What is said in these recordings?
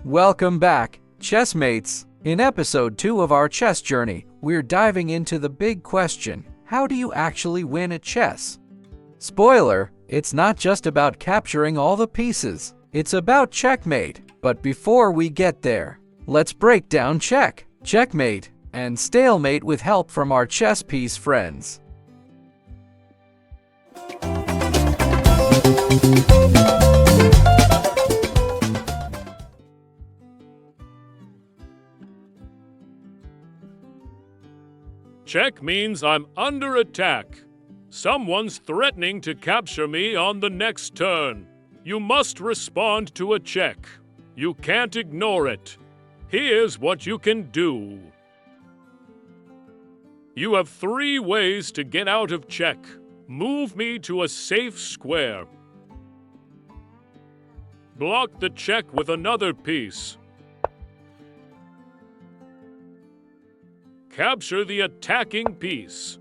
Welcome back, chessmates! In episode 2 of our chess journey, we're diving into the big question: how do you actually win at chess? Spoiler, it's not just about capturing all the pieces, it's about checkmate. But before we get there, let's break down checkmate, and stalemate with help from our chess piece friends. Check means I'm under attack. Someone's threatening to capture me on the next turn. You must respond to a check. You can't ignore it. Here's what you can do. You have 3 ways to get out of check. Move me to a safe square. Block the check with another piece. Capture the attacking piece.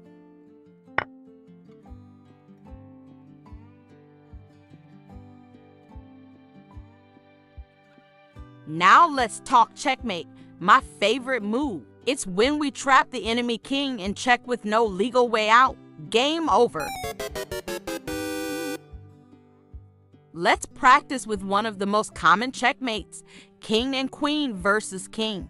Now let's talk checkmate, my favorite move. It's when we trap the enemy king and check with no legal way out. Game over. Let's practice with one of the most common checkmates, king and queen versus king.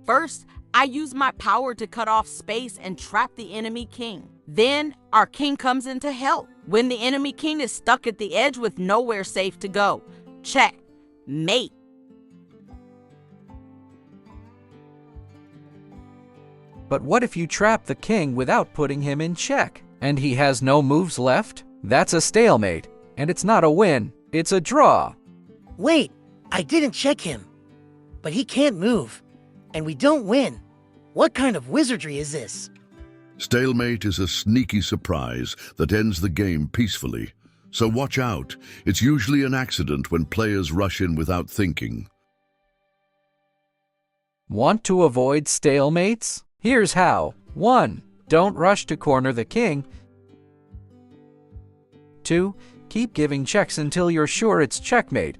First, I use my power to cut off space and trap the enemy king. Then, our king comes in to help. When the enemy king is stuck at the edge with nowhere safe to go, checkmate. But what if you trap the king without putting him in check, and he has no moves left? That's a stalemate, and it's not a win, it's a draw. Wait, I didn't check him. But he can't move, and we don't win. What kind of wizardry is this? Stalemate is a sneaky surprise that ends the game peacefully. So watch out. It's usually an accident when players rush in without thinking. Want to avoid stalemates? Here's how. 1. Don't rush to corner the king. 2. Keep giving checks until you're sure it's checkmate.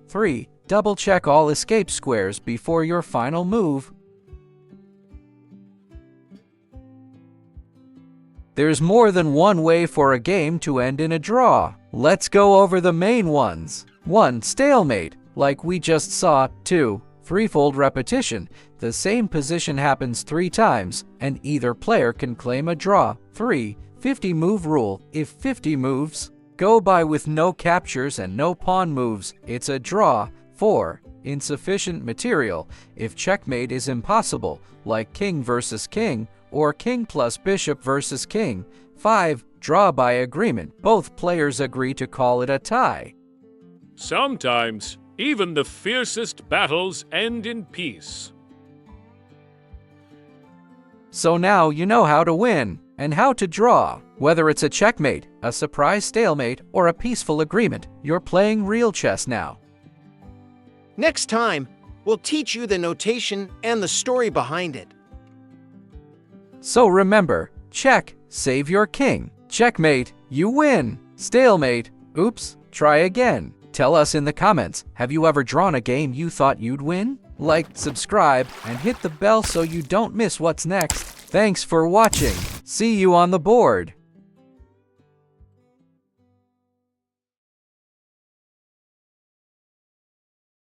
3. Double-check all escape squares before your final move. There's more than one way for a game to end in a draw. Let's go over the main ones. 1. Stalemate, like we just saw. 2. Threefold repetition. The same position happens 3 times, and either player can claim a draw. 3. 50-move rule. If 50 moves go by with no captures and no pawn moves, it's a draw. 4. Insufficient material. If checkmate is impossible, like king versus king, or king plus bishop versus king. 5. Draw by agreement. Both players agree to call it a tie. Sometimes, even the fiercest battles end in peace. So now you know how to win, and how to draw. Whether it's a checkmate, a surprise stalemate, or a peaceful agreement, you're playing real chess now. Next time, we'll teach you the notation and the story behind it. So remember, check, save your king. Checkmate, you win. Stalemate, oops, try again. Tell us in the comments, have you ever drawn a game you thought you'd win? Like, subscribe, and hit the bell so you don't miss what's next. Thanks for watching. See you on the board.